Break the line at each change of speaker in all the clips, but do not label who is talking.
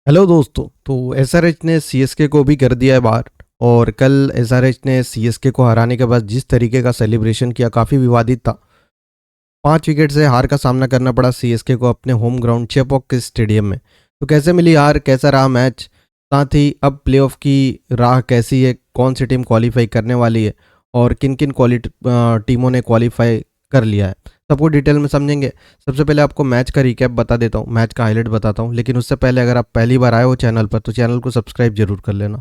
Hello दोस्तों। तो SRH ने सीएसके को भी कर दिया है बाहर। और कल एसआरएच ने सीएसके को हराने के बाद जिस तरीके का सेलिब्रेशन किया काफ़ी विवादित था। 5 विकेट से हार का सामना करना पड़ा सीएसके को अपने होम ग्राउंड चेपॉक के स्टेडियम में। तो कैसे मिली हार, कैसा रहा मैच, साथ ही अब प्लेऑफ की राह कैसी है, कौन सी टीम क्वालिफाई करने वाली है और किन किन टीमों ने क्वालिफाई कर लिया है, सबको डिटेल में समझेंगे। सबसे पहले आपको मैच का रिकैप बता देता हूँ, मैच का हाईलाइट बताता हूँ, लेकिन उससे पहले अगर आप पहली बार आए हो चैनल पर तो चैनल को सब्सक्राइब जरूर कर लेना।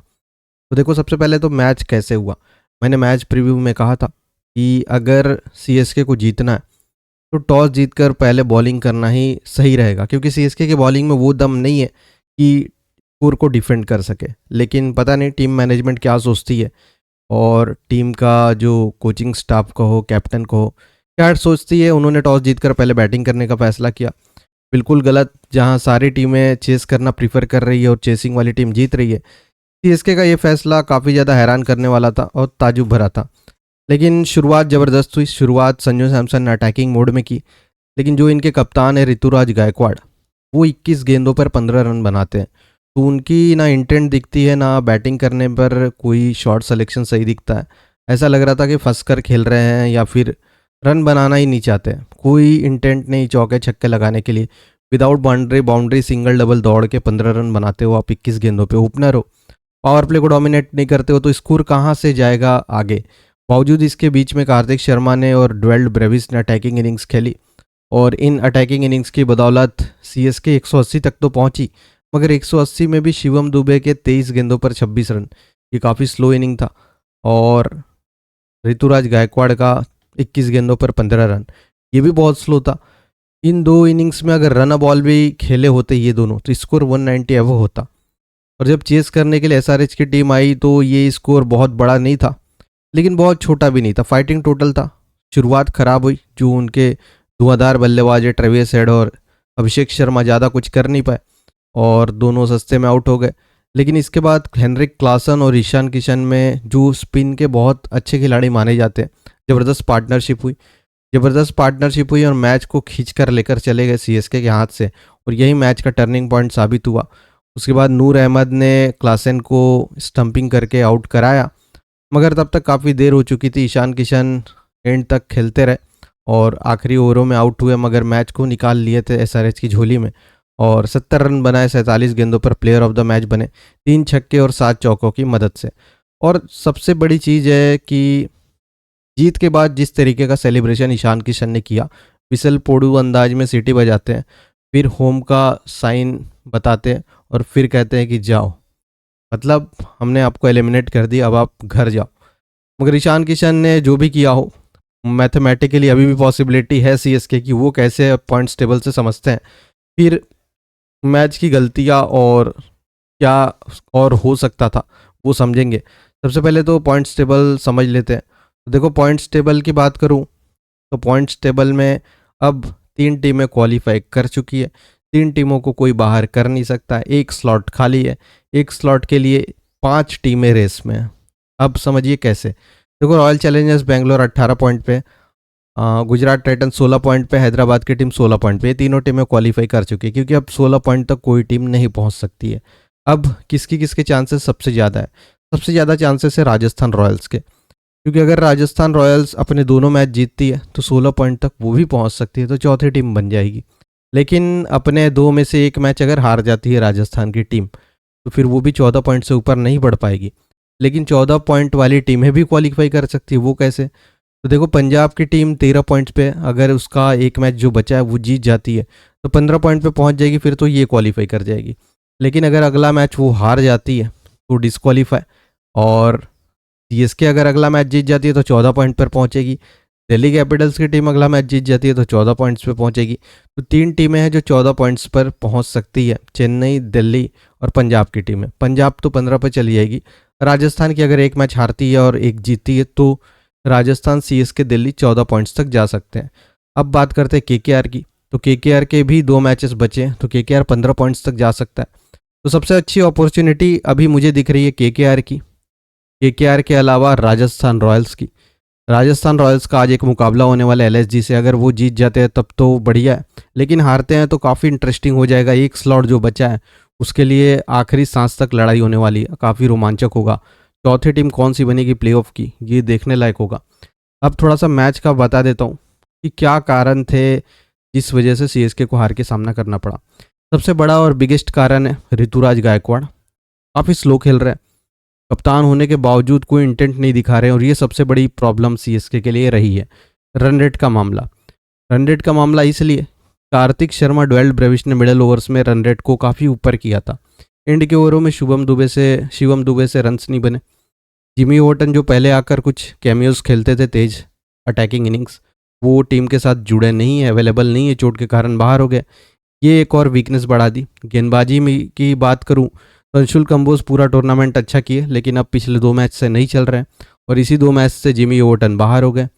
तो देखो, सबसे पहले तो मैच कैसे हुआ। मैंने मैच प्रीव्यू में कहा था कि अगर सीएसके को जीतना है तो टॉस जीतकर पहले बॉलिंग करना ही सही रहेगा, क्योंकि सीएसके की बॉलिंग में वो दम नहीं है कि स्कोर को डिफेंड कर सके। लेकिन पता नहीं टीम मैनेजमेंट क्या सोचती है और टीम का जो कोचिंग स्टाफ का हो, कैप्टन को हो, क्या सोचती है। उन्होंने टॉस जीतकर पहले बैटिंग करने का फैसला किया, बिल्कुल गलत। जहां सारी टीमें चेस करना प्रीफर कर रही है और चेसिंग वाली टीम जीत रही है, सीएसके का ये फैसला काफ़ी ज़्यादा हैरान करने वाला था और ताजुब भरा था। लेकिन शुरुआत ज़बरदस्त हुई। शुरुआत संजू सैमसन ने अटैकिंग मोड में की, लेकिन जो इनके कप्तान है ऋतुराज गायकवाड़, वो 21 गेंदों पर 15 रन बनाते हैं। तो उनकी ना इंटेंट दिखती है, ना बैटिंग करने पर कोई शॉट सिलेक्शन सही दिखता है। ऐसा लग रहा था कि फंस कर खेल रहे हैं या फिर रन बनाना ही नहीं चाहते। कोई इंटेंट नहीं चौके छक्के लगाने के लिए। विदाउट बाउंड्री सिंगल डबल दौड़ के 15 रन बनाते हो आप 21 गेंदों पे, ओपनर हो, पावर प्ले को डोमिनेट नहीं करते हो, तो स्कोर कहाँ से जाएगा आगे। बावजूद इसके बीच में कार्तिक शर्मा ने और ड्वेल्ड ब्रेविस ने अटैकिंग इनिंग्स खेली और इन अटैकिंग इनिंग्स की बदौलत सीएसके 180 तक तो पहुंची, मगर 180 में भी शिवम दुबे के 23 गेंदों पर 26 रन, ये काफ़ी स्लो इनिंग था। और ऋतुराज गायकवाड़ का 21 गेंदों पर 15 रन, ये भी बहुत स्लो था। इन दो इनिंग्स में अगर रन बॉल भी खेले होते ये दोनों, तो स्कोर 190 एवो होता। और जब चेस करने के लिए एसआरएच की टीम आई तो ये स्कोर बहुत बड़ा नहीं था, लेकिन बहुत छोटा भी नहीं था। फाइटिंग टोटल था। शुरुआत खराब हुई, जो उनके धुआंधार बल्लेबाज है ट्रेविस हेड और अभिषेक शर्मा ज़्यादा कुछ कर नहीं पाए और दोनों सस्ते में आउट हो गए। लेकिन इसके बाद हेनरिक क्लासन और ईशान किशन में, जो स्पिन के बहुत अच्छे खिलाड़ी माने जाते हैं, ज़बरदस्त पार्टनरशिप हुई और मैच को खींच कर लेकर चले गए सीएसके के हाथ से। और यही मैच का टर्निंग पॉइंट साबित हुआ। उसके बाद नूर अहमद ने क्लासन को स्टंपिंग करके आउट कराया, मगर तब तक काफ़ी देर हो चुकी थी। ईशान किशन एंड तक खेलते रहे और आखिरी ओवरों में आउट हुए, मगर मैच को निकाल लिए थे एसआरएच की झोली में और 70 रन बनाए। 47 गेंदों पर प्लेयर ऑफ द मैच बने, 3 छक्के और 7 चौकों की मदद से। और सबसे बड़ी चीज़ है कि जीत के बाद जिस तरीके का सेलिब्रेशन ईशान किशन ने किया, विसल पोडू अंदाज में सीटी बजाते हैं, फिर होम का साइन बताते हैं और फिर कहते हैं कि जाओ, मतलब हमने आपको एलिमिनेट कर दिया, अब आप घर जाओ। मगर ईशान किशन ने जो भी किया हो, मैथमेटिकली अभी भी पॉसिबिलिटी है सीएसके की, वो कैसे पॉइंट्स टेबल से समझते हैं, फिर मैच की गलतियां और क्या और हो सकता था वो समझेंगे। सबसे पहले तो पॉइंट्स टेबल समझ लेते हैं। तो देखो, पॉइंट्स टेबल की बात करूं तो पॉइंट्स टेबल में अब 3 टीमें क्वालिफाई कर चुकी है। 3 टीमों को कोई बाहर कर नहीं सकता। एक स्लॉट खाली है, एक स्लॉट के लिए 5 टीमें रेस में हैं। अब समझिए कैसे। देखो, रॉयल चैलेंजर्स बेंगलोर 18 पॉइंट पे, गुजरात टाइटन 16 पॉइंट पे, हैदराबाद की टीम 16 पॉइंट पे। ये तीनों टीमें क्वालिफाई कर चुकी है, क्योंकि अब 16 पॉइंट तक कोई टीम नहीं पहुंच सकती है। अब किसके चांसेस सबसे ज़्यादा है? सबसे ज़्यादा चांसेस है राजस्थान रॉयल्स के, क्योंकि अगर राजस्थान रॉयल्स अपने दोनों मैच जीतती है तो 16 पॉइंट तक वो भी पहुंच सकती है, तो चौथी टीम बन जाएगी। लेकिन अपने 2 में से 1 मैच अगर हार जाती है राजस्थान की टीम, तो फिर वो भी 14 पॉइंट से ऊपर नहीं बढ़ पाएगी। लेकिन 14 पॉइंट वाली टीमें भी क्वालिफाई कर सकती है। वो कैसे? तो देखो, पंजाब की टीम 13 पॉइंट्स पे, अगर उसका 1 मैच जो बचा है वो जीत जाती है तो 15 पॉइंट पे पहुंच जाएगी, फिर तो ये क्वालिफाई कर जाएगी। लेकिन अगर अगला मैच वो हार जाती है तो डिस्क्वालीफाई। और सीएसके अगर अगला मैच जीत जाती है तो 14 पॉइंट पर पहुंचेगी। दिल्ली कैपिटल्स की टीम अगला मैच जीत जाती है तो 14 पॉइंट्स पे पहुंचेगी। तो 3 टीमें हैं जो 14 पॉइंट्स पर पहुंच सकती है, चेन्नई, दिल्ली और पंजाब की टीमें। पंजाब तो 15 पर चली जाएगी। राजस्थान की अगर 1 मैच हारती है और 1 जीतती है तो राजस्थान, सीएसके, दिल्ली 14 पॉइंट्स तक जा सकते हैं। अब बात करते हैं केकेआर की। तो केकेआर के भी 2 मैचेस बचे हैं, तो केकेआर 15 पॉइंट्स तक जा सकता है। तो सबसे अच्छी अपॉर्चुनिटी अभी मुझे दिख रही है केकेआर की, केकेआर के अलावा राजस्थान रॉयल्स की। राजस्थान रॉयल्स का आज एक मुकाबला होने वाला है एलएसजी से। अगर वो जीत जाते हैं तब तो बढ़िया है, लेकिन हारते हैं तो काफ़ी इंटरेस्टिंग हो जाएगा। एक स्लॉट जो बचा है उसके लिए आखिरी सांस तक लड़ाई होने वाली है, काफ़ी रोमांचक होगा। चौथी टीम कौन सी बनेगी प्लेऑफ की, ये देखने लायक होगा। अब थोड़ा सा मैच का बता देता हूँ कि क्या कारण थे जिस वजह से सीएसके को हार के सामना करना पड़ा। सबसे बड़ा और बिगेस्ट कारण है ऋतुराज गायकवाड़, काफ़ी स्लो खेल रहे हैं, कप्तान होने के बावजूद कोई इंटेंट नहीं दिखा रहे हैं, और ये सबसे बड़ी प्रॉब्लम सीएसके के लिए रही है। रन रेट का मामला इसलिए, कार्तिक शर्मा डोएल ब्रेविश ने मिडल ओवर्स में रन रेट को काफ़ी ऊपर किया था। एंड के ओवरों में शिवम दुबे से रन्स नहीं बने। जिमी ओटन जो पहले आकर कुछ कैमियोज खेलते थे तेज अटैकिंग इनिंग्स, वो टीम के साथ जुड़े नहीं है, अवेलेबल नहीं है, चोट के कारण बाहर हो गए। ये एक और वीकनेस बढ़ा दी। गेंदबाजी में की बात करूं तो अंशुल कंबोज पूरा टूर्नामेंट अच्छा किए, लेकिन अब पिछले 2 मैच से नहीं चल रहे हैं, और इसी 2 मैच से जिमी ओटन बाहर हो गए।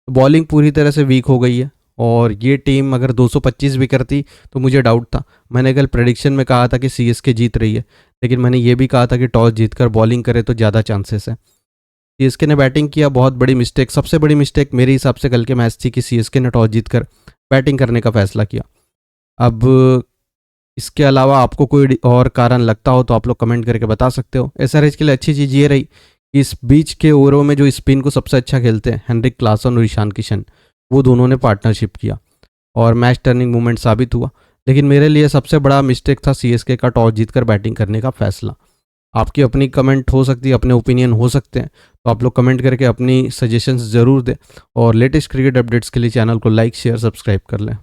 बॉलिंग पूरी तरह से वीक हो गई है, और ये टीम अगर 225 भी करती तो मुझे डाउट था। मैंने कल प्रेडिक्शन में कहा था कि सीएसके जीत रही है, लेकिन मैंने ये भी कहा था कि टॉस जीतकर बॉलिंग करे तो ज़्यादा चांसेस है। सीएसके ने बैटिंग किया, बहुत बड़ी मिस्टेक, सबसे बड़ी मिस्टेक मेरे हिसाब से कल के मैच थी कि सीएसके ने टॉस जीतकर बैटिंग करने का फैसला किया। अब इसके अलावा आपको कोई और कारण लगता हो तो आप लोग कमेंट करके बता सकते हो। एसआरएच के लिए अच्छी चीज़ ये रही कि इस बीच के ओवरों में जो स्पिन को सबसे अच्छा खेलते हैं हेनरिक क्लासन और ईशान किशन, वो दोनों ने पार्टनरशिप किया और मैच टर्निंग मूवमेंट साबित हुआ। लेकिन मेरे लिए सबसे बड़ा मिस्टेक था सीएसके का टॉस जीतकर बैटिंग करने का फैसला। आपकी अपनी कमेंट हो सकती है, अपने ओपिनियन हो सकते हैं, तो आप लोग कमेंट करके अपनी सजेशंस ज़रूर दें, और लेटेस्ट क्रिकेट अपडेट्स के लिए चैनल को लाइक शेयर सब्सक्राइब कर लें।